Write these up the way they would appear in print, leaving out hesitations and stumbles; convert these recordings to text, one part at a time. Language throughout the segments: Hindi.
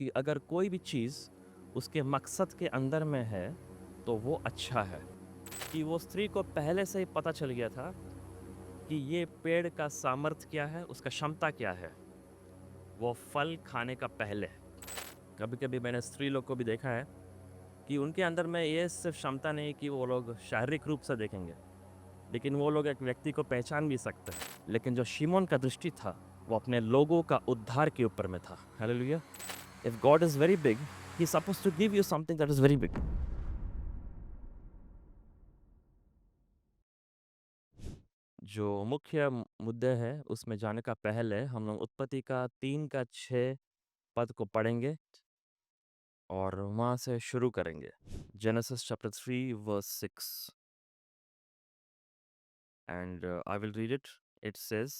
कि अगर कोई भी चीज़ उसके मकसद के अंदर में है, तो वो अच्छा है। कि वो स्त्री को पहले से ही पता चल गया था कि ये पेड़ का सामर्थ्य क्या है, उसका क्षमता क्या है, वो फल खाने का पहले। कभी-कभी मैंने स्त्री लोग को भी देखा है कि उनके अंदर में ये सिर्फ़ क्षमता नहीं कि वो लोग शारीरिक रूप से देखेंगे, लेकिन वो लोग एक व्यक्ति को पहचान भी सकते हैं। लेकिन जो शिमोन का दृष्टि था, वो अपने लोगों का उद्धार के ऊपर में था। Hallelujah! If God is very big, he is supposed to give you something that is very big. जो मुख्य मुद्दे हैं, उसमें जाने का पहले हम लोग उत्पत्ति का 3 का 6 पद को पढ़ेंगे और वहाँ से शुरू करेंगे। Genesis chapter 3 verse 6 and I will read it. It says,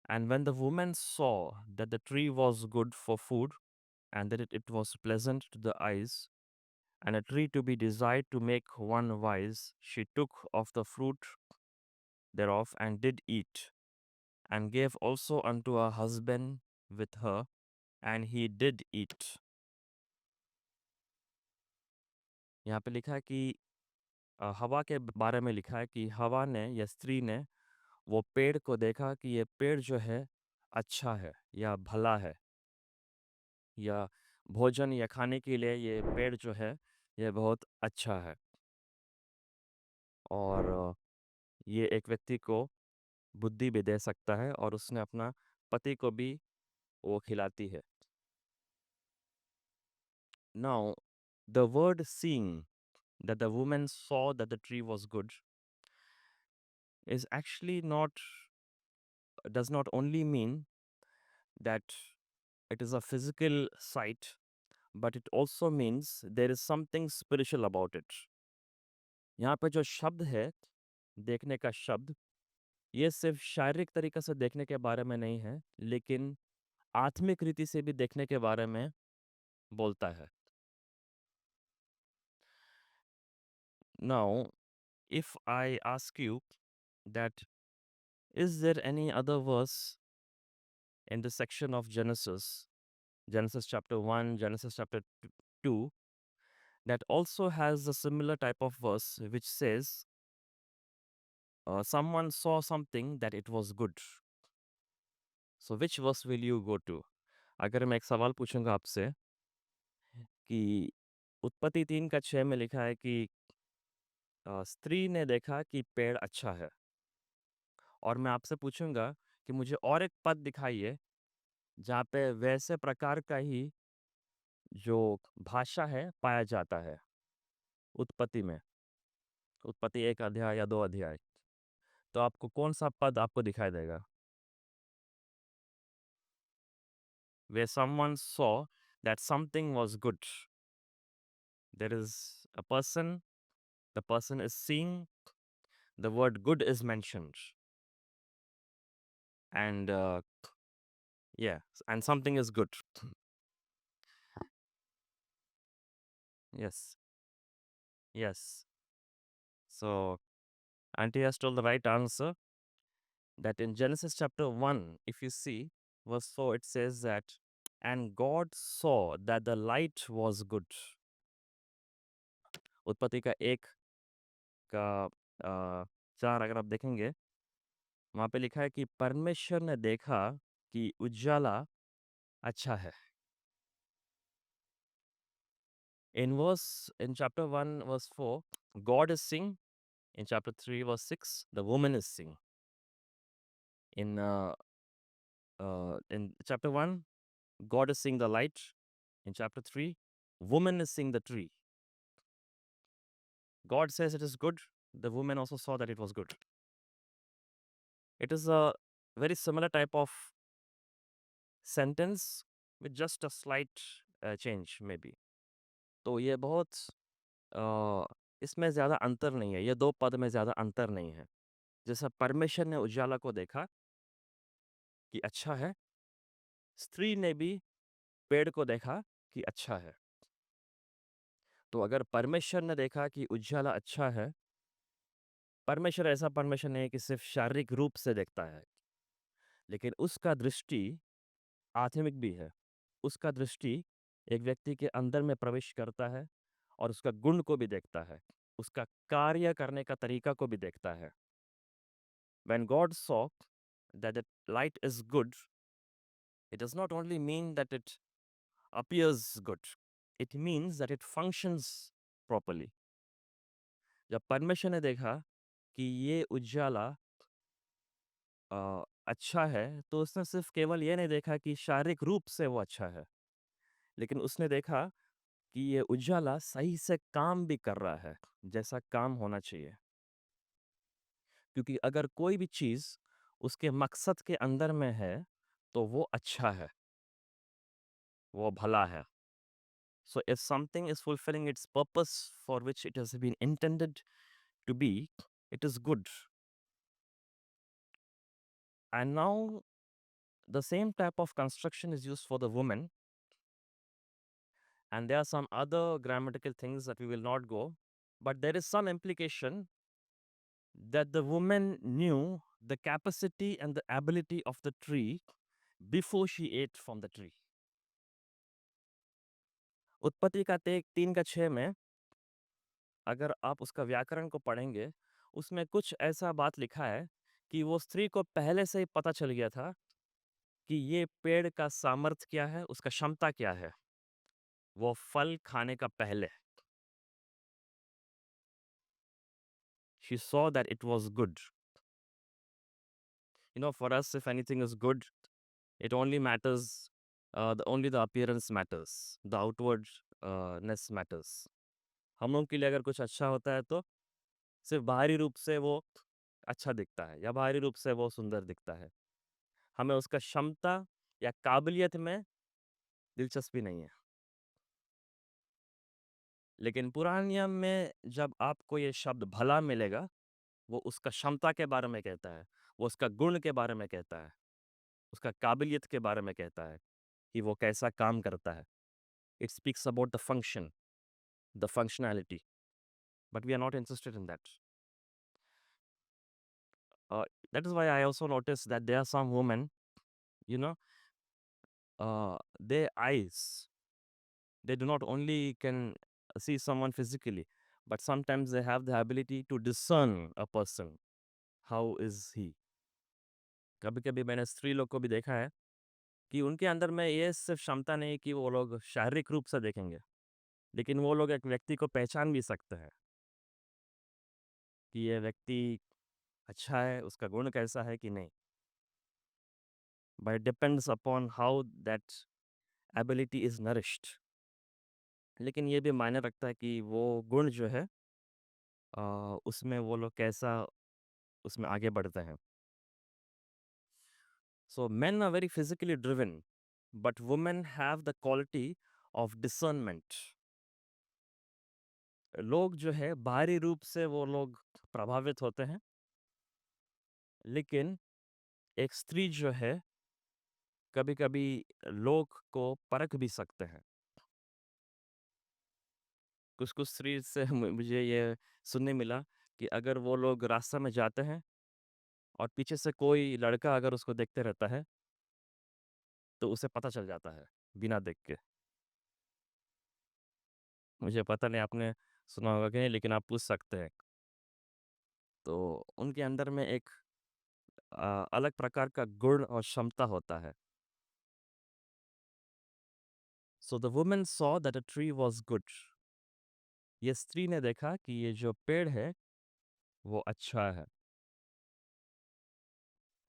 "And when the woman saw that the tree was good for food, and that it was pleasant to the eyes, and a tree to be desired to make one wise, she took of the fruit thereof and did eat, and gave also unto her husband with her, and he did eat." यहाँ पे लिखा है कि हवा के बारे में लिखा है कि हवा ने या स्त्री ने वो पेड़ को देखा कि ये पेड़ जो है अच्छा है या भला है, या भोजन या खाने के लिए ये पेड़ जो है ये बहुत अच्छा है। और ये एक व्यक्ति को बुद्धि भी दे सकता है, और उसने अपना पति को भी वो खिलाती है। Now, the word seeing, that the woman saw that the tree was good, is actually not, does not only mean that it is a physical sight, but it also means there is something spiritual about it. यहाँ पे जो शब्द है, देखने का शब्द, ये सिर्फ शारीरिक तरीके से देखने के बारे में नहीं है, लेकिन आत्मिक रीति से भी देखने के बारे में बोलता है। Now, if I ask you that, is there any other verse in the section of Genesis, Genesis chapter 1, Genesis chapter 2, that also has a similar type of verse which says, someone saw something that it was good. So which verse will you go to? अगर मैं एक सवाल पूछूंगा आपसे कि उत्पत्ति 3 का 6 में लिखा है कि स्त्री ने देखा कि पेड़ अच्छा है, और मैं आपसे पूछूंगा कि मुझे और एक पद दिखाइए जहाँ पे वैसे प्रकार का ही जो भाषा है पाया जाता है उत्पत्ति में, उत्पत्ति 1 अध्याय या 2 अध्याय, तो आपको कौन सा पद आपको दिखाई देगा? Where someone saw that something was good. There is a person, the person is seeing, the word good is mentioned, and yeah, and something is good. Yes, yes. So, Auntie has told the right answer, that in Genesis chapter 1, if you see verse 4, it says that, and God saw that the light was good. उत्पत्ति का 1 का 4 अगर आप देखेंगे, वहाँ पे लिखा है कि परमेश्वर ने देखा कि उजाला अच्छा है। In chapter 1 verse 4, God is seeing. In chapter 3 verse 6, the woman is seeing. In chapter 1, God is seeing the light. In chapter 3, woman is seeing the tree. God says it is good. The woman also saw that it was good. It is a very similar type of sentence with just a slight change maybe. तो ये बहुत अ, इसमें ज़्यादा अंतर नहीं है, ये 2 पद में ज़्यादा अंतर नहीं है। जैसा परमेश्वर ने उजाला को देखा कि अच्छा है, स्त्री ने भी पेड़ को देखा कि अच्छा है। तो अगर परमेश्वर ने देखा कि उजाला अच्छा है, परमेश्वर ऐसा परमेश्वर नहीं है कि सिर्फ़ शारीरिक रूप से देखता है, लेकिन उसका दृष्टि आत्मिक भी है। उसका दृष्टि एक व्यक्ति के अंदर में प्रवेश करता है और उसका गुण को भी देखता है, उसका कार्य करने का तरीका को भी देखता है। When God saw that the light is good, it does not only mean that it appears good, it means that it functions properly. जब परमेश्वर ने देखा कि ये उजाला अच्छा है, तो उसने सिर्फ केवल ये नहीं देखा कि शारीरिक रूप से वो अच्छा है, लेकिन उसने देखा कि ये उजाला सही से काम भी कर रहा है, जैसा काम होना चाहिए। क्योंकि अगर कोई भी चीज़ उसके मकसद के अंदर में है, तो वो अच्छा है, वो भला है। So if something is fulfilling its purpose for which it has been intended to be, it is good. And now the same type of construction is used for the woman, and there are some other grammatical things that we will not go, but there is some implication that the woman knew the capacity and the ability of the tree before she ate from the tree. उत्पत्ति का 3:6 में अगर आप उसका व्याकरण को पढ़ेंगे, उसमें कुछ ऐसा बात लिखा है कि वो स्त्री को पहले से ही पता चल गया था कि ये पेड़ का सामर्थ्य क्या है, उसका क्षमता क्या है। वो फल खाने का पहले। She saw that it was good. You know, for us, if anything is good, it only matters, only the appearance matters, the outwardness matters. हम लोग के लिए अगर कुछ अच्छा होता है तो सिर्फ बाहरी रूप से वो अच्छा दिखता है या बाहरी रूप से वो सुंदर दिखता है। हमें उसका क्षमता या काबिलियत में दिलचस्पी नहीं है। लेकिन पुराने नियम में जब आपको ये शब्द भला मिलेगा, वो उसका क्षमता के बारे में कहता है, वो उसका गुण के बारे में कहता है, उसका काबिलियत के बारे में कहता है कि वो कैसा काम करता है। It speaks about the function, the functionality, but we are not interested in that. That is why I also noticed that there are some women, you know, their eyes, they do not only can see someone physically, but sometimes they have the ability to discern a person. How is he? कभी-कभी मैंने स्त्री लोग को भी देखा है कि उनके अंदर में ये सिर्फ क्षमता नहीं कि वो लोग शारीरिक रूप से देखेंगे, लेकिन वो लोग एक व्यक्ति को पहचान भी सकते हैं कि ये व्यक्ति अच्छा है, उसका गुण कैसा है कि नहीं। But it depends upon how that ability is nourished. लेकिन ये भी मायने रखता है कि वो गुण जो है उसमें वो लोग कैसा उसमें आगे बढ़ते हैं। So men are very physically driven, but women have the quality of discernment. लोग जो है बाहरी रूप से वो लोग प्रभावित होते हैं, लेकिन एक स्त्री जो है कभी-कभी लोग को परख भी सकते हैं। कुछ-कुछ स्त्री से मुझे ये सुनने मिला कि अगर वो लोग रास्ता में जाते हैं और पीछे से कोई लड़का अगर उसको देखते रहता है, तो उसे पता चल जाता है, बिना देख के। मुझे पता नहीं आपने सुना होगा कि नहीं, लेकिन आप पूछ सकते हैं। तो उनके अंदर में एक अलग प्रकार का गुण और क्षमता होता है। So the woman saw that a tree was good. ये स्त्री ने देखा कि ये जो पेड़ है, वो अच्छा है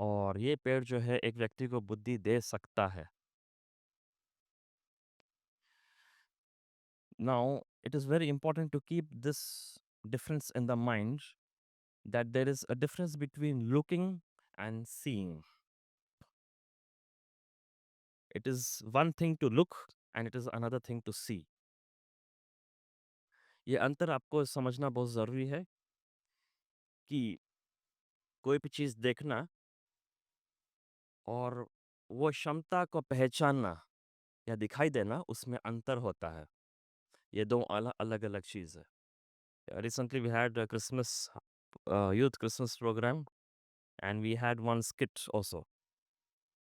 और ये पेड़ जो है एक व्यक्ति को बुद्धि दे सकता है। Now, it is very important to keep this difference in the mind that there is a difference between looking and seeing. It is one thing to look and it is another thing to see. ये अंतर आपको समझना बहुत ज़रूरी है कि कोई भी चीज़ देखना और वो क्षमता को पहचानना या दिखाई देना उसमें अंतर होता है। ये 2 अलग-अलग चीज़ है। Recently we had a Christmas youth Christmas program and we had one skit also.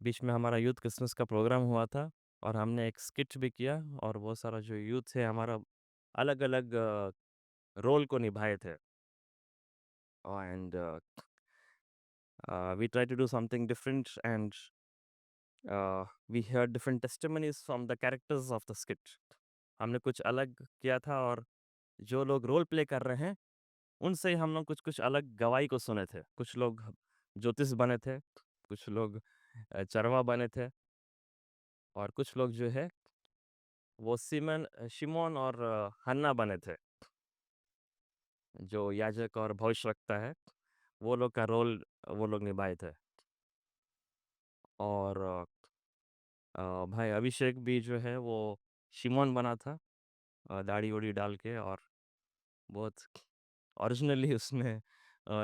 बीच में हमारा यूथ क्रिसमस का प्रोग्राम हुआ था और हमने एक स्किट भी किया और वो सारा जो यूथ है हमारा अलग-अलग रोल को निभाए थे। And we tried to do something different and we heard different testimonies from the characters of the skit. हमने कुछ अलग किया था और जो लोग रोल प्ले कर रहे हैं उनसे हम लोग कुछ-कुछ अलग गवाही को सुने थे। कुछ लोग ज्योतिष बने थे, कुछ लोग चरवाहा बने थे और कुछ लोग जो है वो शिमोन और हन्ना बने थे, जो याजक और भविष्यवक्ता है, वो लोग का रोल वो लोग निभाए थे। और भाई अभिषेक भी जो है वो शिमोन बना था दाढ़ी-वाढ़ी डाल के और बहुत ओरिजिनली उसमें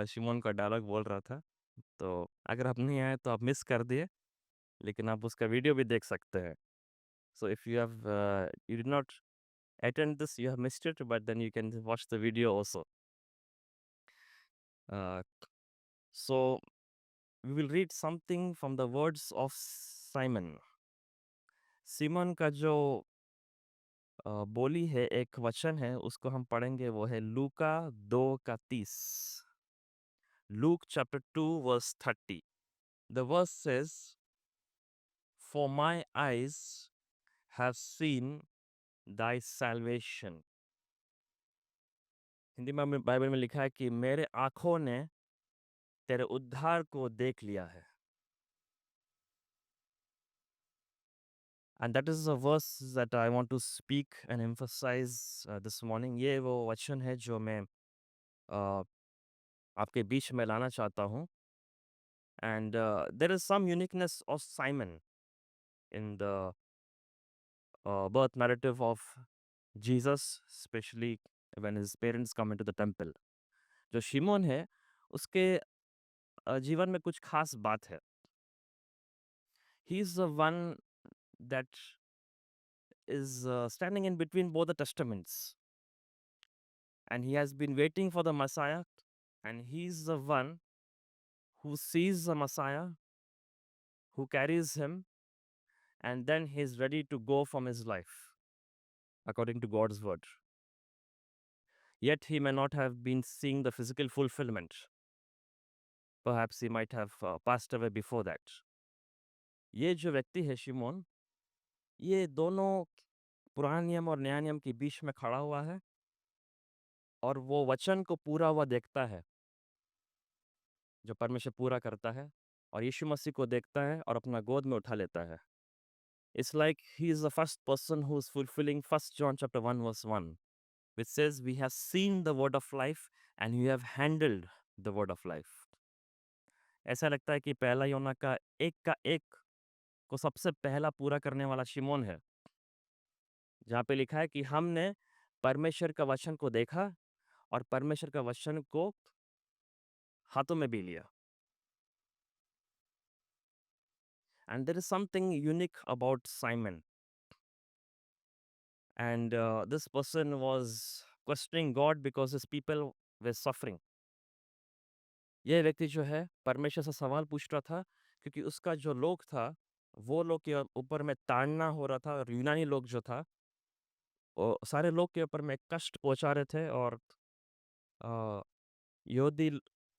शिमोन का डायलॉग बोल रहा था। तो अगर आप नहीं आए तो आप मिस कर दिए, लेकिन आप उसका वीडियो भी देख सकते हैं। So if you did not attend this, you have missed it, but then you can watch the video also. Uh, so we will read something from the words of Simon. Simon का जो बोली है, एक वचन है, उसको हम पढ़ेंगे, वो है लूका 2 का 30। Luke chapter 2 verse 30. The verse says, "For my eyes have seen thy salvation." Hindi में बाइबल में लिखा है कि मेरे आँखों ने तेरे उद्धार को देख लिया है। And that is a verse that I want to speak and emphasize this morning. ये वो वचन है जो मैं uh, आपके बीच में लाना चाहता हूँ। And there is some uniqueness of Simon in the birth narrative of Jesus, especially when his parents come into the temple. जो शिमोन है, उसके जीवन में कुछ खास बात है। He is the one that is standing in between both the testaments, and he has been waiting for the Messiah, and he is the one who sees the Messiah, who carries him, and then he is ready to go from his life, according to God's word. Yet he may not have been seeing the physical fulfillment. Perhaps he might have passed away before that. ये जो व्यक्ति है शिमोन, ये दोनों पुराने नियम और नया नियम के बीच में खड़ा हुआ है और वो वचन को पूरा हुआ देखता है, जो परमेश्वर पूरा करता है और यीशु मसीह को देखता है और अपना गोद में उठा लेता है। It's like he is the first person who is fulfilling 1 John chapter 1 verse 1, which says, "We have seen the word of life and we have handled the word of life." ऐसा लगता है कि पहला योना का एक को सबसे पहला पूरा करने वाला शिमोन है, जहाँ पे लिखा है कि हमने परमेश्वर का वचन को देखा और परमेश्वर का वचन को हाथों में भी लिया। And there is something unique about Simon. And this person was questioning God because his people were suffering. ये व्यक्ति जो है परमेश्वर से सवाल पूछ रहा था क्योंकि उसका जो लोग था वो लोग के ऊपर में ताड़ना हो रहा था और यूनानी लोग जो था वो सारे लोग के ऊपर में कष्ट पहुंचा रहे थे और अ, यहूदी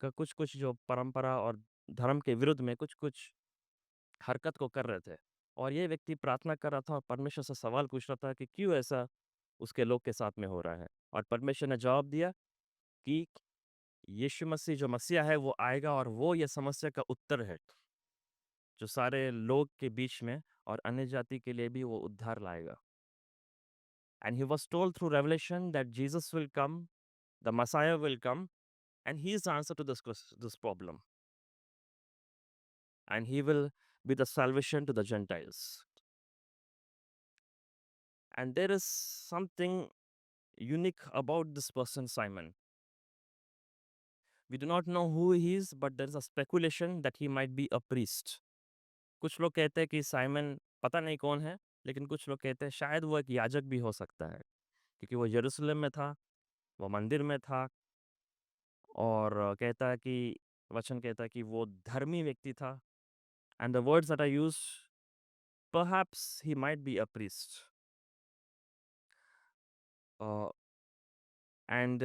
का कुछ कुछ जो परंपरा और धर्म के विरुद्ध में कुछ कुछ हरकत को कर रहे थे और ये व्यक्ति प्रार्थना कर रहा था और परमेश्वर से सवाल पूछ रहा था कि क्यों ऐसा उसके लोग के साथ में हो रहा है और परमेश्वर ने जवाब दिया कि यीशु मसीह जो मसीहा है वो आएगा और वो ये समस्या का उत्तर है जो सारे लोग के बीच में और अन्य जाति के लिए भी वो उद्धार लाएगा and he was told through revelation that Jesus will come the Messiah will come and he is the answer to this problem and he will be the salvation to the Gentiles. And there is something unique about this person, Simon. We do not know who he is, but there is a speculation that he might be a priest. कुछ लोग कहते हैं कि साइमन पता नहीं कौन है, लेकिन कुछ लोग कहते हैं शायद वो एक याजक भी हो सकता है, क्योंकि वो यरूशलेम में था, वो मंदिर में था और कहता है कि वचन कहता है कि वो धर्मी व्यक्ति था। And the words that I use perhaps he might be a priest. Uh, and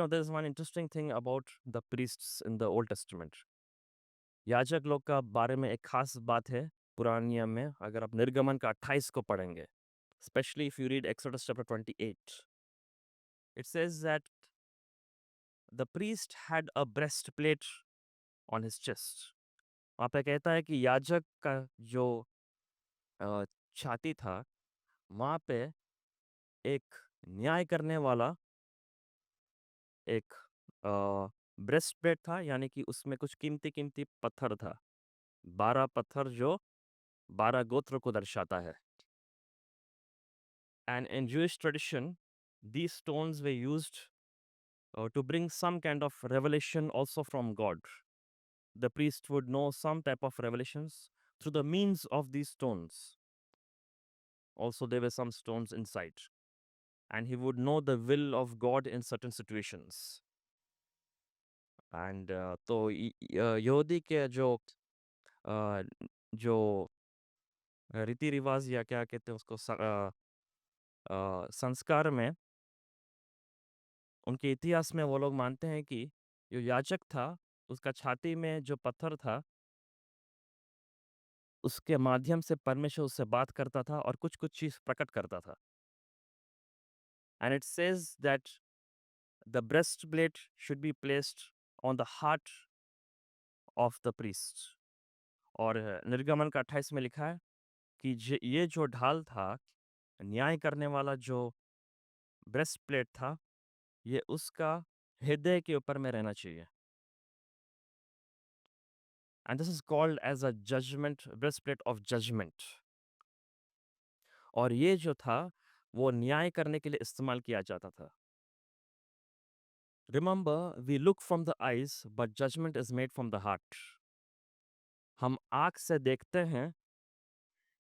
there's one interesting thing about the priests in the Old Testament. याजक लोग का बारे में एक खास बात है पुराने नियम में, अगर आप निर्गमन का 28 को पढ़ेंगे, especially if you read Exodus chapter 28, it says that the priest had a breastplate on his chest. वहाँ पे कहता है कि याजक का जो अ, छाती था, वहाँ पे एक न्याय करने वाला एक ब्रेस्ट प्लेट था, यानी कि उसमें कुछ कीमती-कीमती पत्थर था। 12 पत्थर जो 12 गोत्र को दर्शाता है। And in Jewish tradition, these stones were used to bring some kind of revelation also from God. The priest would know some type of revelations through the means of these stones. Also, there were some stones inside. And he would know the will of God in certain situations. And तो यहूदी के अ, जो रीति रिवाज या क्या कहते हैं उसको संस्कार में, उनके इतिहास में वो लोग मानते हैं कि जो याजक था, उसका छाती में जो पत्थर था, उसके माध्यम से परमेश्वर उससे बात करता था और कुछ-कुछ चीज़ प्रकट करता था। And it says that the breastplate should be placed on the heart of the priest. और निर्गमन का 28 में लिखा है कि ये जो ढाल था, न्याय करने वाला जो ब्रेस्टप्लेट था, ये उसका हृदय के ऊपर में रहना चाहिए। And this is called as a judgement, breastplate of judgement. और ये जो था, वो न्याय करने के लिए इस्तेमाल किया जाता था। Remember, we look from the eyes but judgement is made from the heart. हम आंख से देखते हैं,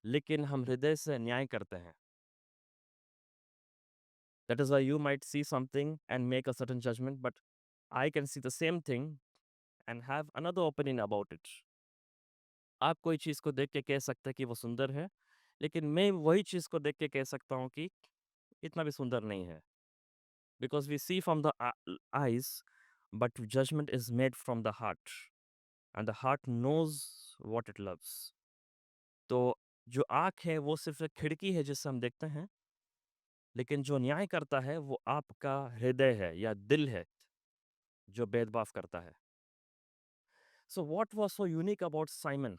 लेकिन हम हृदय से न्याय करते हैं। That is why you might see something and make a certain judgement, but I can see the same thing and have another opinion about it. आप कोई चीज़ को देख के कह सकते हैं कि वो सुंदर है, लेकिन मैं वही चीज़ को देख के कह सकता हूँ कि इतना भी सुंदर नहीं है। Because we see from the eyes, but judgement is made from the heart, and the heart knows what it loves. तो जो आँख है, वो सिर्फ़ एक खिड़की है जिससे हम देखते हैं, लेकिन जो न्याय करता है, वो आपका हृदय है या दिल है, जो भेदभाव करता है। So what was so unique about Simon?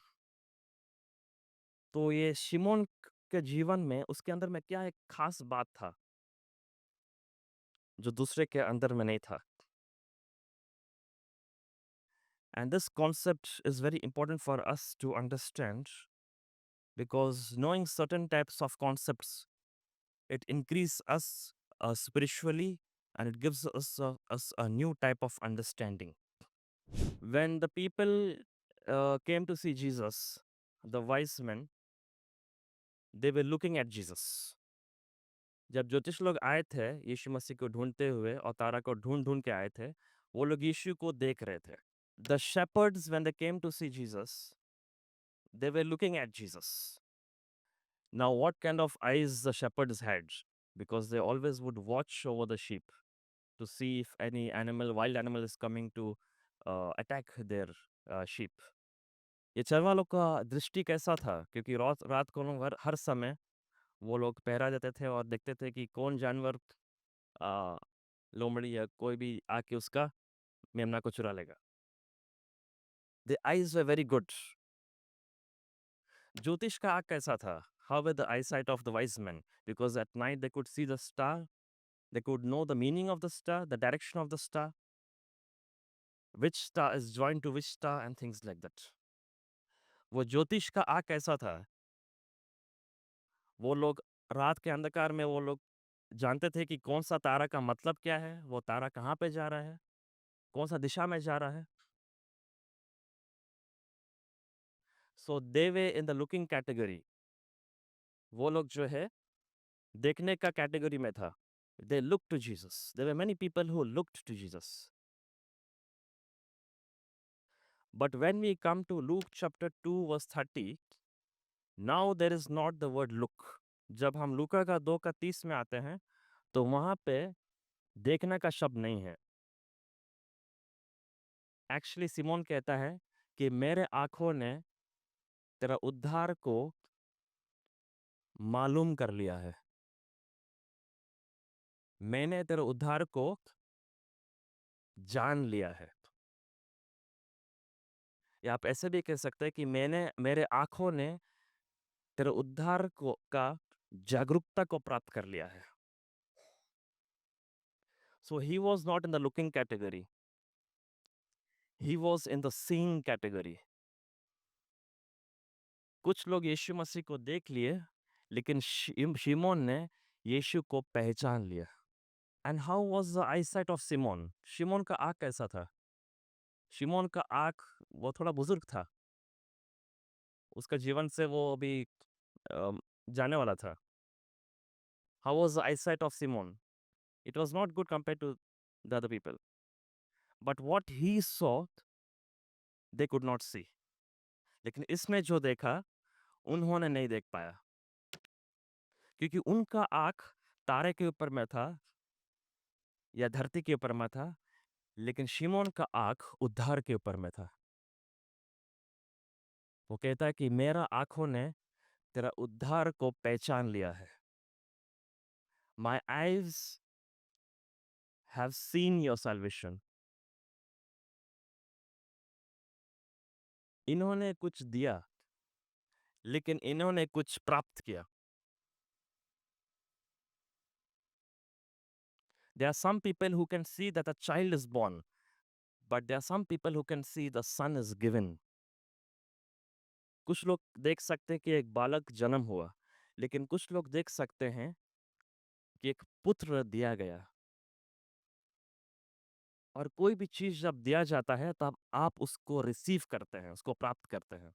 तो ये शिमोन के जीवन में, उसके अंदर में क्या एक खास बात था, जो दूसरे के अंदर में नहीं था। And this concept is very important for us to understand, because knowing certain types of concepts, it increase us spiritually, and it gives us a new type of understanding. When the people came to see Jesus, the wise men, they were looking at Jesus. जब ज्योतिष लोग आए थे यीशु मसीह को ढूंढते हुए और तारा को ढूंढ ढूंढ के आए थे, वो लोग यीशु को देख रहे थे। The shepherds when they came to see Jesus, they were looking at Jesus. Now what kind of eyes the shepherds had, because they always would watch over the sheep to see if any animal, wild animal is coming to attack their sheep. ये चरवा लोग का दृष्टि कैसा था, क्योंकि रात रात को लोग हर समय वो लोग पहरा देते थे और देखते थे कि कौन जानवर, आ, लोमड़ी या कोई भी आके उसका मेमना को चुरा लेगा। The eyes were very good. ज्योतिष का आँख कैसा था? How were the eye sight of the wise man? Because at night they could see the star, they could know the meaning of the star, the direction of the star, which star is join to which star and things like that. वो ज्योतिष का आँख कैसा था? वो लोग रात के अंधकार में वो लोग जानते थे कि कौन सा तारा का मतलब क्या है, वो तारा कहाँ पे जा रहा है, कौन सा दिशा में जा रहा है। So they were in the looking category. वो लोग जो है देखने का कैटेगरी में था। They look to Jesus. There were many people who looked to Jesus. But when we come to Luke chapter 2 verse 30, now there is not the word look. जब हम लूका का 2 का 30 में आते हैं तो वहां पे देखने का शब्द नहीं है। एक्चुअली सिमोन कहता है कि मेरे आंखों ने तेरा उद्धार को मालूम कर लिया है, मैंने तेरे उद्धार को जान लिया है। या आप ऐसे भी कह सकते हैं कि मेरे आंखों ने तेरे उद्धार को का जागरूकता को प्राप्त कर लिया है। So he was not in the looking category, he was in the seeing category. कुछ लोग यीशु मसीह को देख लिए, लेकिन शिमोन ने यीशु को पहचान लिया। And how was the eyesight of Simon? शिमोन का आँख कैसा था? शिमोन का आँख, वो थोड़ा बुजुर्ग था, उसका जीवन से वो अभी अ, जाने वाला था। How was the eyesight of Simon? It was not good compare to the other people, but what he saw they could not see. लेकिन इसमें जो देखा उन्होंने नहीं देख पाया, क्योंकि उनका आँख तारे के ऊपर में था या धरती के ऊपर में था, लेकिन शिमोन का आँख उद्धार के ऊपर में था। वो कहता है कि मेरा आँखों ने तेरा उद्धार को पहचान लिया है। My eyes have seen your salvation. इन्होंने कुछ दिया, लेकिन इन्होंने कुछ प्राप्त किया। There are some people who can see that a child is born, but there are some people who can see the son is given. कुछ लोग देख सकते हैं कि एक बालक जन्म हुआ, लेकिन कुछ लोग देख सकते हैं कि एक पुत्र दिया गया। और कोई भी चीज जब दिया जाता है तब आप उसको रिसीव करते हैं, उसको प्राप्त करते हैं।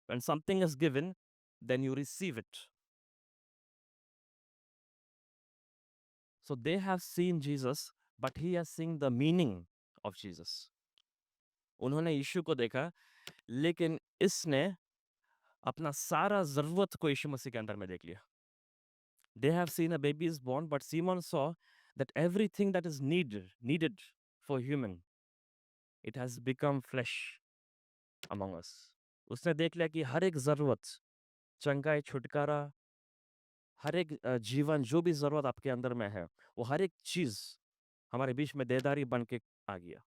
When something is given, then you receive it. So they have seen Jesus, but he has seen the meaning of Jesus. उन्होंने यीशु को देखा, लेकिन इसने अपना सारा जरूरत को यीशु मसीह के अंदर में देख लिया। They have seen a baby is born, but Simon saw that everything that is needed for human, it has become flesh among us. उसने देख लिया कि हर एक जरूरत, चंगाई, छुटकारा, हर एक जीवन, जो भी जरूरत आपके अंदर में है, वो हर एक चीज हमारे बीच में देदारी बन के आ गया।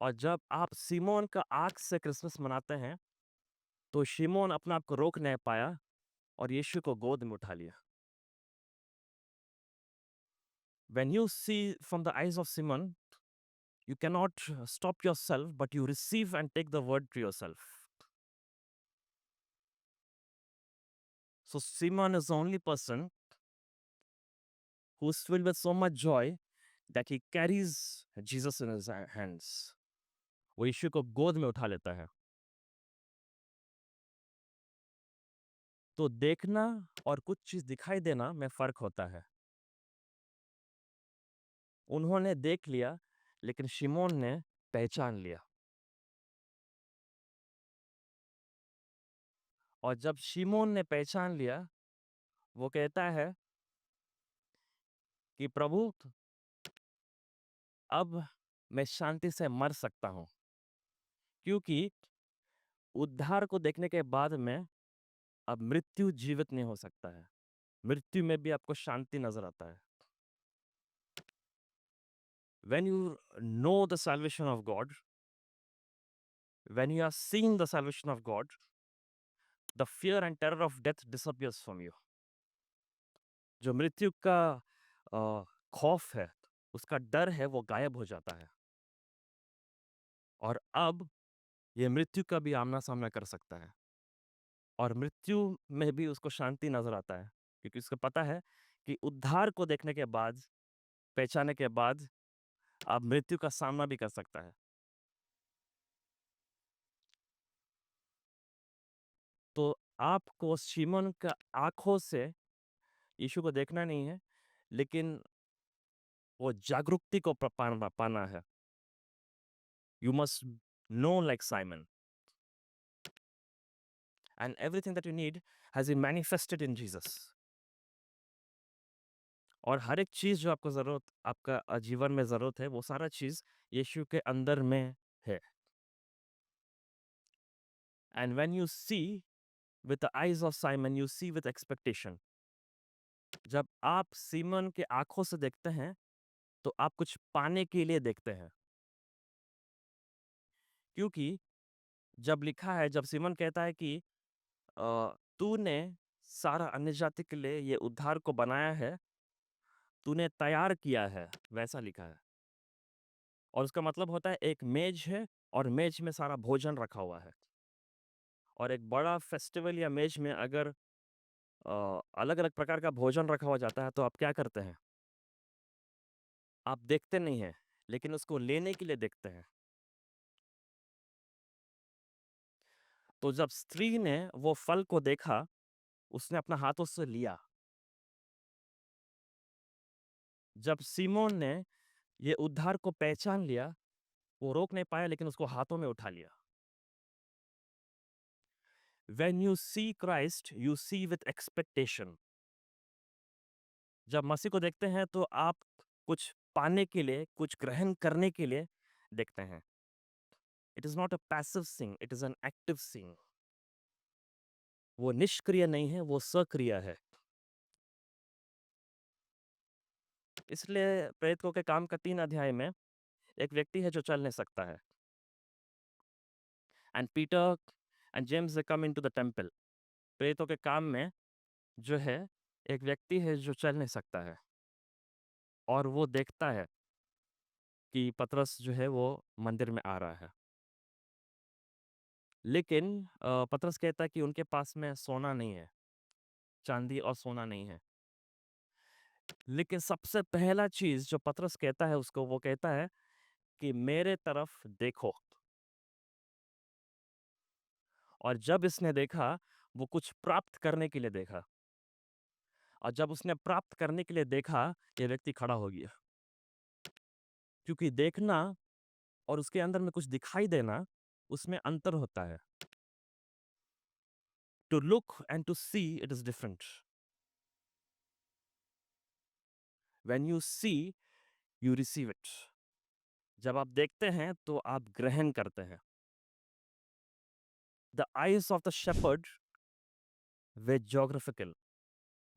और जब आप सिमोन का आँख से क्रिसमस मनाते हैं, तो शिमोन अपने आप को रोक नहीं पाया और यीशु को गोद में उठा लिया। When you see from the eyes of Simon, you cannot stop yourself, but you receive and take the word to yourself. So Simon is the only person who's filled with so much joy that he carries Jesus in his hands. वो यीशु को गोद में उठा लेता है। तो देखना और कुछ चीज दिखाई देना में फर्क होता है। उन्होंने देख लिया, लेकिन शिमोन ने पहचान लिया। और जब शिमोन ने पहचान लिया, वो कहता है कि प्रभु, अब मैं शांति से मर सकता हूँ, क्योंकि उद्धार को देखने के बाद में अब मृत्यु जीवित नहीं हो सकता है। मृत्यु में भी आपको शांति नजर आता है। When you know the salvation of God, when you are seeing the salvation of God, the fear and terror of death disappears from you. जो मृत्यु का खौफ है, उसका डर है, वो गायब हो जाता है। और अब ये मृत्यु का भी आमना सामना कर सकता है, और मृत्यु में भी उसको शांति नजर आता है, क्योंकि उसको पता है कि उद्धार को देखने के बाद, पहचाने के बाद, आप मृत्यु का सामना भी कर सकता है। तो आपको शिमोन का आंखों से यीशु को देखना नहीं है, लेकिन वो जागरूकता को पाना है। You must know like Simon, and everything that you need has been manifested in Jesus. और हर एक चीज़ जो आपको ज़रूरत आपका जीवन में ज़रूरत है, वो सारा चीज़ यीशु के अंदर में है। And when you see with the eyes of Simon, you see with expectation. जब आप सीमन के आँखों से देखते हैं, तो आप कुछ पाने के लिए देखते हैं। क्योंकि जब लिखा है, जब सीमन कहता है कि तूने सारा अन्य जाति के लिए ये उद्धार को बनाया है, तूने तैयार किया है, वैसा लिखा है। और उसका मतलब होता है एक मेज है और मेज में सारा भोजन रखा हुआ है। और एक बड़ा फेस्टिवल या मेज में अगर अलग-अलग प्रकार का भोजन रखा हुआ जाता है, तो आप क्या करते हैं? आप देखते नहीं हैं, लेकिन उसको लेने के लिए देखते हैं। तो जब स्त्री ने वो फल को देखा, उसने अपना हाथों से लिया। जब सीमोन ने ये उद्धार को पहचान लिया, वो रोक नहीं पाया लेकिन उसको हाथों में उठा लिया। When you see Christ, you see with expectation. जब मसीह को देखते हैं तो आप कुछ पाने के लिए, कुछ ग्रहण करने के लिए देखते हैं। It is not a passive seeing, it is an active seeing. वो निष्क्रिय नहीं है, वो सक्रिय है। इसलिए प्रेरितों के काम का 3 अध्याय में एक व्यक्ति है जो चल नहीं सकता है। And Peter and James they come into the temple. प्रेरितों के काम में जो है एक व्यक्ति है जो चल नहीं सकता है। और वो देखता है कि पतरस जो है वो मंदिर में आ रहा है। लेकिन पतरस कहता है कि उनके पास में सोना नहीं है, चांदी और सोना नहीं है। लेकिन सबसे पहला चीज़ जो पतरस कहता है उसको, वो कहता है कि मेरे तरफ देखो। और जब इसने देखा, वो कुछ प्राप्त करने के लिए देखा। और जब उसने प्राप्त करने के लिए देखा, ये व्यक्ति खड़ा हो गया। क्योंकि देखना और उसके अंदर में कुछ दिखाई देना, उसमें अंतर होता है। To look and to see, it is different. When you see, you receive it. जब आप देखते हैं तो आप ग्रहण करते हैं। The eyes of the shepherd were geographical.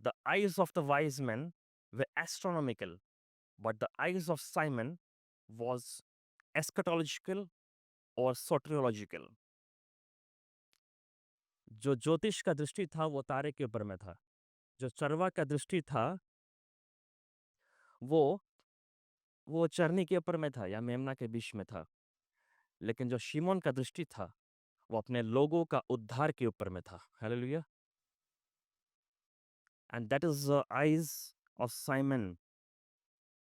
The eyes of the wise men were astronomical. But the eyes of Simon was eschatological or soteriological. जो ज्योतिष का दृष्टि था वो तारे के ऊपर में था। जो चरवा का दृष्टि था वो चरनी के ऊपर में था या मेमना के बीच में था। लेकिन जो शिमोन का दृष्टि था वो अपने लोगों का उद्धार के ऊपर में था। Hallelujah. And that is the eyes of Simon.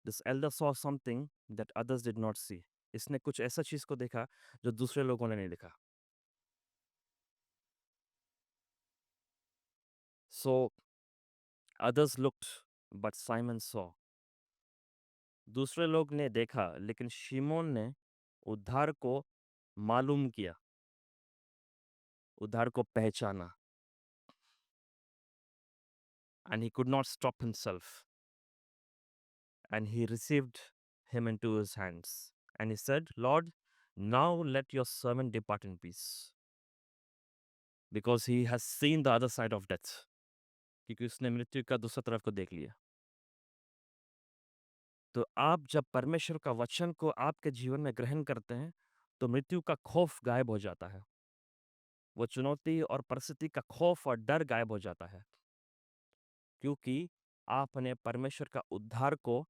This elder saw something that others did not see. इसने कुछ ऐसा चीज को देखा जो दूसरे लोगों ने नहीं देखा। So others looked, but Simon saw. दूसरे लोग ने देखा लेकिन शिमोन ने उद्धार को मालूम किया, उद्धार को पहचाना। And he could not stop himself. And he received him into his hands. And he said, Lord, now let your servant depart in peace. Because he has seen the other side of death. क्योंकि उसने मृत्यु का दूसरा तरफ को देख लिया। तो आप जब परमेश्वर का वचन को आपके जीवन में ग्रहण करते हैं, तो मृत्यु का खौफ गायब हो जाता है। वो चुनौती और परिस्थिति का खौफ और डर गायब हो जाता है। क्योंकि आपने परमेश्वर का उद्धार को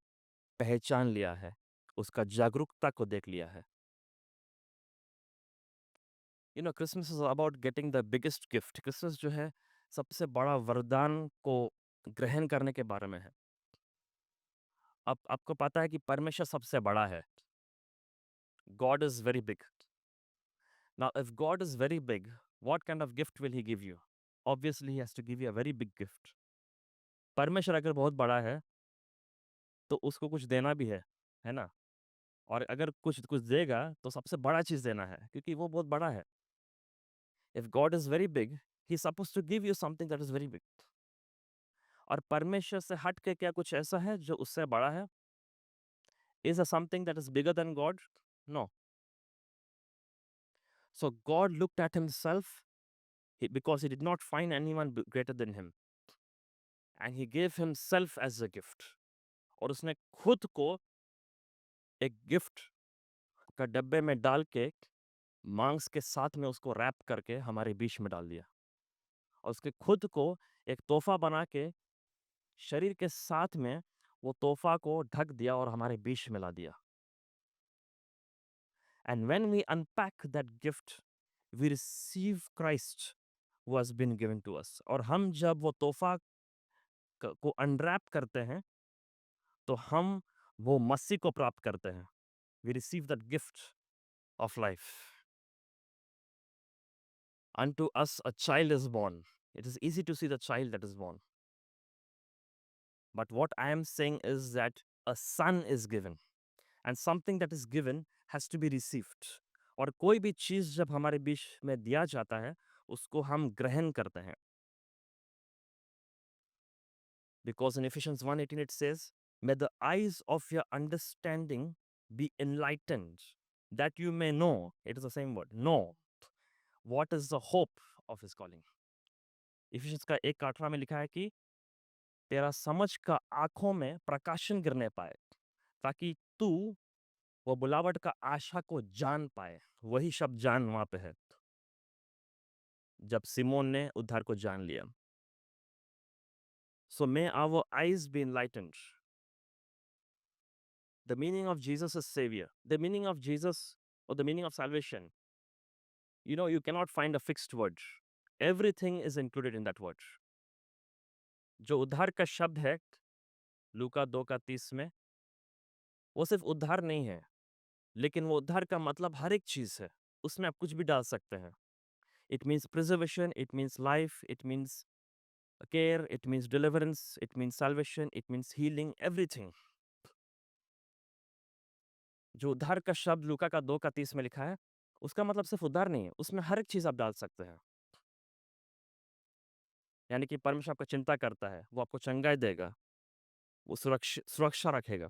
पहचान लिया है, उसका जागरूकता को देख लिया है। You know, Christmas is about getting the biggest gift. Christmas जो है सबसे बड़ा वरदान को ग्रहण करने के बारे में है। अब आपको पता है कि परमेश्वर सबसे बड़ा है। God is very big. Now, if God is very big, what kind of gift will He give you? Obviously, He has to give you a very big gift. परमेश्वर अगर बहुत बड़ा है, तो उसको कुछ देना भी है ना? और अगर कुछ कुछ देगा, तो सबसे बड़ा चीज़ देना है, क्योंकि वो बहुत बड़ा है। If God is very big, he suppose to give you something that is very big. और परमेश्वर से हट के क्या कुछ ऐसा है जो उससे बड़ा है? Is a something that is bigger than God? No. So God looked at himself because he did not find anyone greater than him, and he gave himself as a gift। और उसने खुद को एक गिफ्ट का डब्बे में डाल के मांस के साथ में उसको रैप करके हमारे बीच में डाल दिया, और उसके खुद को एक तोहफा बना के शरीर के साथ में वो तोहफा को ढक दिया और हमारे बीच में ला दिया। And when we unpack that gift, we receive Christ who has been given to us। और हम जब वो तोहफा को अनरैप करते हैं तो हम वो मसीह को प्राप्त करते हैं। We receive that gift of life। Unto us a child is born। It is easy to see the child that is born, but what I am saying is that a son is given, and something that is given has to be received। और कोई भी चीज जब हमारे बीच में दिया जाता है उसको हम ग्रहण करते हैं। Because in Ephesians 1:18 it says, may the eyes of your understanding be enlightened, that you may know, it is the same word, know what is the hope of his calling। Efficiency का 1:18 में लिखा है कि तेरा समझ का आंखों में प्रकाशन गिरने पाए, ताकि तू वो बुलावट का आशा को जान पाए। वही शब्द जान वहां पे है, जब सिमोन ने उद्धार को जान लिया। So may our eyes be enlightened. The meaning of Jesus is saviour. The meaning of Jesus और the meaning of salvation, you cannot find a fixed word। everything is included in that word। जो उद्धार का शब्द है लूका 2:30 में, वो सिर्फ उद्धार नहीं है, लेकिन वो उद्धार का मतलब हर एक चीज है। उसमें आप कुछ भी डाल सकते हैं। It means preservation, it means life, it means care, it means deliverance, it means salvation, it means healing, everything. जो उद्धार का शब्द लूका का 2:30 में लिखा है, उसका मतलब सिर्फ उद्धार नहीं है, उसमें हर एक चीज आप डाल सकते हैं। यानी कि परमेश्वर आपका चिंता करता है, वो आपको चंगाई देगा, वो सुरक्षा रखेगा,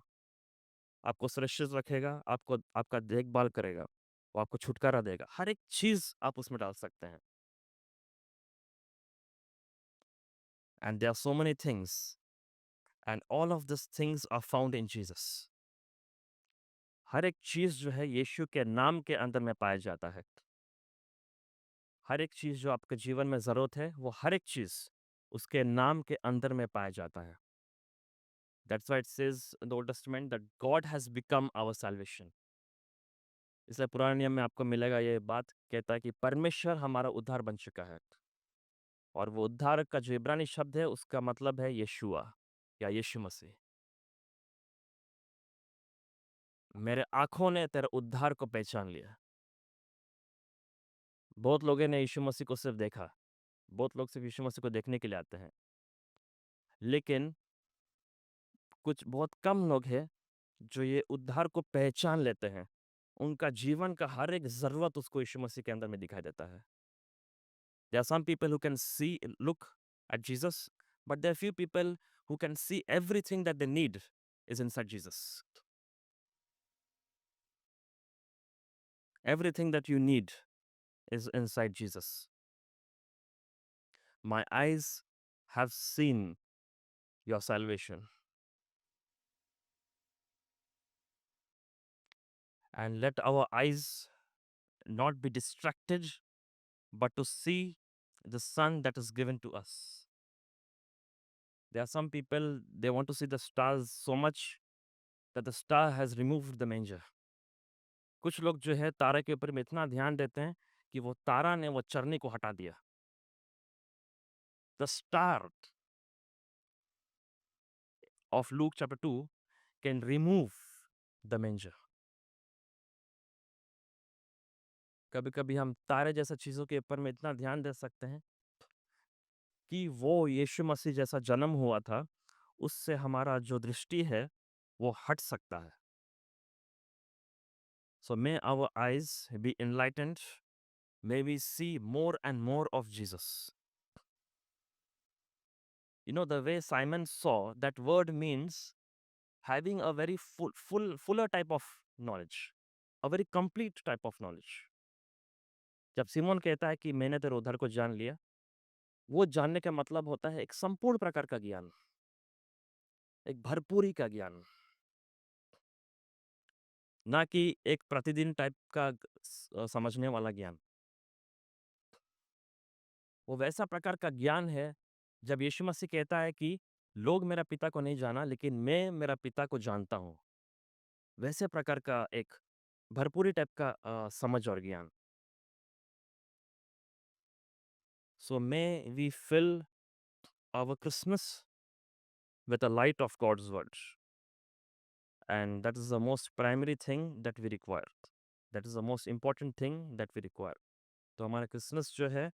आपको सुरक्षित रखेगा, आपको आपका देखभाल करेगा, वो आपको छुटकारा देगा। हर एक चीज आप उसमें डाल सकते हैं। And there are so many things, and all of this things are found in Jesus. हर एक चीज जो है यीशु के नाम के अंदर में पाया जाता है। हर एक चीज जो आपके जीवन में जरूरत है, वो हर एक चीज उसके नाम के अंदर में पाया जाता है। That's why it says in the Old Testament that God has become our salvation। इसलिए पुराने नियम में आपको मिलेगा ये बात, कहता है कि परमेश्वर हमारा उद्धार बन चुका है। और वो उद्धार का जो इब्रानी शब्द है उसका मतलब है यशुआ या यीशु मसीह। मेरे आंखों ने तेरे उद्धार को पहचान लिया। बहुत लोगों ने यीशु मसीह को सिर्फ देखा, बहुत लोग सिर्फ यीशु मसीह को देखने के लिए आते हैं, लेकिन कुछ बहुत कम लोग हैं जो ये उद्धार को पहचान लेते हैं। उनका जीवन का हर एक जरूरत उसको यीशु मसीह के अंदर में दिखाई देता है। There are some people who can look at Jesus, but there are few people who can see everything that they need is inside Jesus। Everything that you need is inside Jesus। My eyes have seen your salvation, and let our eyes not be distracted, but to see the Son that is given to us। There are some people, they want to see the stars so much that the star has removed the manger। कुछ लोग जो है तारे के ऊपर में इतना ध्यान देते हैं कि वो तारा ने वो चरनी को हटा दिया। The star of Luke chapter 2 can remove the manger। कभी-कभी हम तारे जैसा चीजों के ऊपर में इतना ध्यान दे सकते हैं कि वो यीशु मसीह जैसा जन्म हुआ था, उससे हमारा जो दृष्टि है वो हट सकता है। So may our eyes be enlightened, may we see more and more of Jesus। You know, the way Simon saw that word means having a very fuller type of knowledge, a very complete type of knowledge. जब सिमोन कहता है कि मैंने तेरे उद्धार को जान लिया, वो जानने का मतलब होता है एक संपूर्ण प्रकार का ज्ञान, एक भरपूरी का ज्ञान, ना कि एक प्रतिदिन टाइप का समझने वाला ज्ञान। वो वैसा प्रकार का ज्ञान है जब यीशु मसीह कहता है कि लोग मेरा पिता को नहीं जाना लेकिन मैं मेरा पिता को जानता हूँ। वैसे प्रकार का एक भरपूरी टाइप का समझ और ज्ञान। So may we fill our Christmas with the light of God's word. And that is the most primary thing that we require. That is the most important thing that we require. तो हमारा क्रिसमस जो है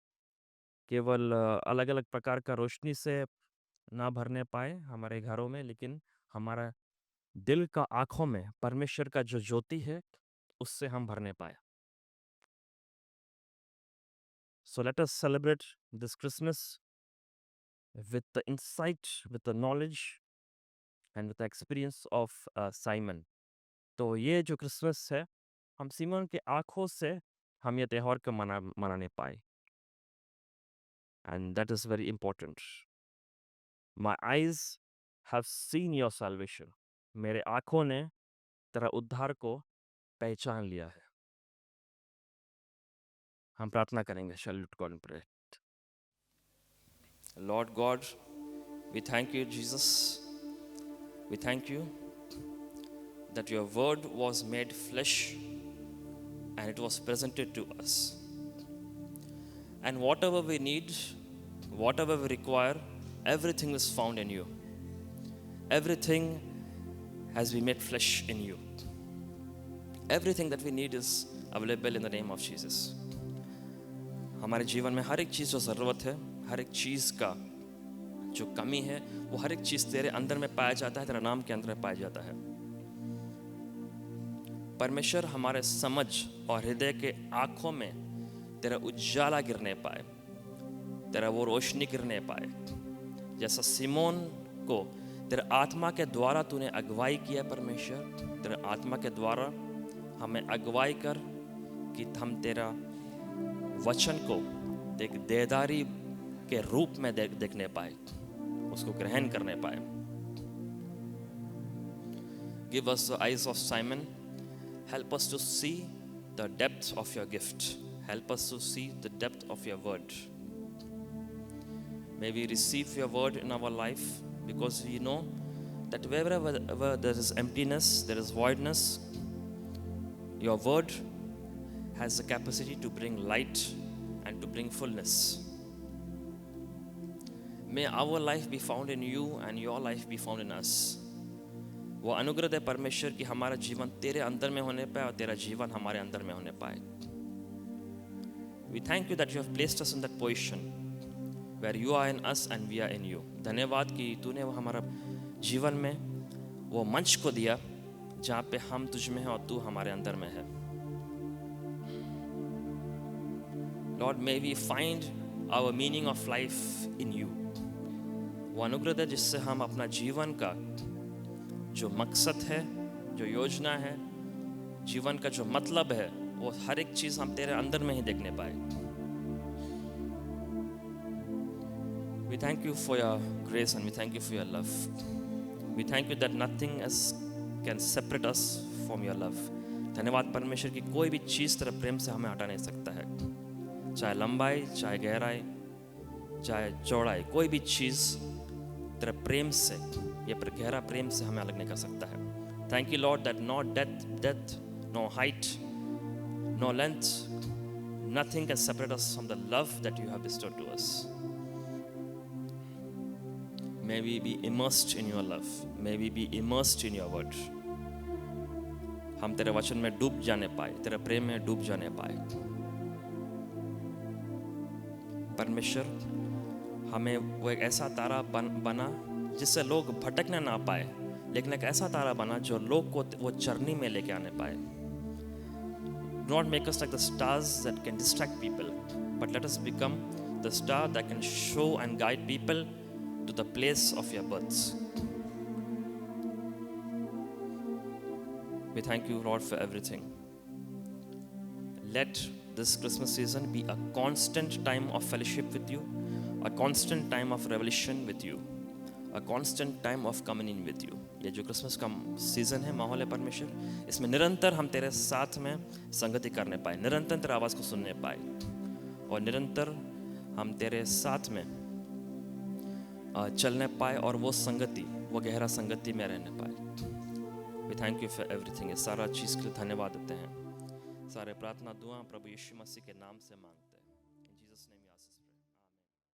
केवल अलग-अलग प्रकार का रोशनी से ना भरने पाए हमारे घरों में, लेकिन हमारा दिल का आँखों में परमेश्वर का जो ज्योति है, उससे हम भरने पाए। So let us celebrate this Christmas with the insight, with the knowledge and with the experience of Simon. तो ये जो क्रिसमस है, हम सिमोन के आँखों से हम ये त्योहार को मनाने पाए। And that is very important. My eyes have seen your salvation. मेरे आँखों ने तेरा उद्धार को पहचान लिया है। हम प्रार्थना करेंगे। Shall we call and pray? Lord God, we thank you, Jesus. We thank you that your word was made flesh and it was presented to us. And whatever we need, whatever we require, everything is found in you. Everything has been made flesh in you. Everything that we need is available in the name of Jesus. हमारे जीवन में हर एक चीज़ जो ज़रूरत है, हर एक चीज़ का जो कमी है, वो हर एक चीज़ तेरे अंदर में पाया जाता है, तेरा नाम के अंदर में पाया जाता है। परमेश्वर हमारे समझ और हृदय के आँखों में तेरा उजाला गिरने पाए, तेरा वो रोशनी गिरने पाए। जैसा सिमोन को तेरे आत्मा के द्वारा तूने अगुवाई किया परमेश्वर, तेरे आत्मा के द्वारा हमें अगुवाई कर कि हम तेरा वचन को एक देदारी के रूप में देखने पाए, उसको ग्रहण करने पाए। Give us the eyes of Simon. Help us to see the depth of your gift. Help us to see the depth of your word. May we receive your word in our life, because we know that wherever there is emptiness, there is voidness, your word has the capacity to bring light and to bring fullness. May our life be found in you and your life be found in us. वो अनुग्रह है परमेश्वर कि हमारा जीवन तेरे अंदर में होने पाए और तेरा जीवन हमारे अंदर में होने पाए। We thank you that you have placed us in that position where you are in us and we are in you. धन्यवाद कि तूने वो हमारा जीवन में वो मंच को दिया जहाँ पे हम तुझ में हैं और तू हमारे अंदर में है। Lord, may we find our meaning of life in you. वो अनुग्रह है जिससे हम अपना जीवन का जो मकसद है, जो योजना है, जीवन का जो मतलब है, वो हर एक चीज़ हम तेरे अंदर में ही देखने पाए। We thank you for your grace and we thank you for your love. We thank you that nothing else can separate us from your love. धन्यवाद परमेश्वर कि कोई भी चीज़ तेरे प्रेम से हमें हटा नहीं सकता है, चाहे लंबाई, चाहे गहराई, चाहे चौड़ाई, कोई भी चीज़ तेरे प्रेम से, ये गहरा प्रेम से हमें अलग नहीं कर सकता है। Thank you Lord that no depth, no height, no length, nothing can separate us from the love that you have bestowed to us. May we be immersed in your love. May we be immersed in your word. हम तेरे वचन में डूब जाने पाए, तेरे प्रेम में डूब जाने पाए। परमेश्वर हमें वो एक ऐसा तारा बना जिससे लोग भटकने ना पाए, लेकिन एक ऐसा तारा बना जो लोग को वो चरनी में लेके आने पाए। Do not make us like the stars that can distract people, but let us become the star that can show and guide people to the place of your births. We thank you, Lord, for everything. Let this Christmas season be a constant time of fellowship with you, a constant time of revelation with you, a constant time of communion with you. ये जो क्रिसमस का सीज़न है, माहौल है परमेश्वर, इसमें निरंतर हम तेरे साथ में संगति करने पाए, निरंतर तेरे आवाज़ को सुनने पाए, और निरंतर हम तेरे साथ में चलने पाए, और वो संगति, वो गहरा संगति में रहने पाए. We thank you for everything. ये सारा चीज़ के लिए धन्यवाद देते हैं. सारे प्रार्थना दुआ प्रभु यीशु मसीह के नाम से मांगते हैं.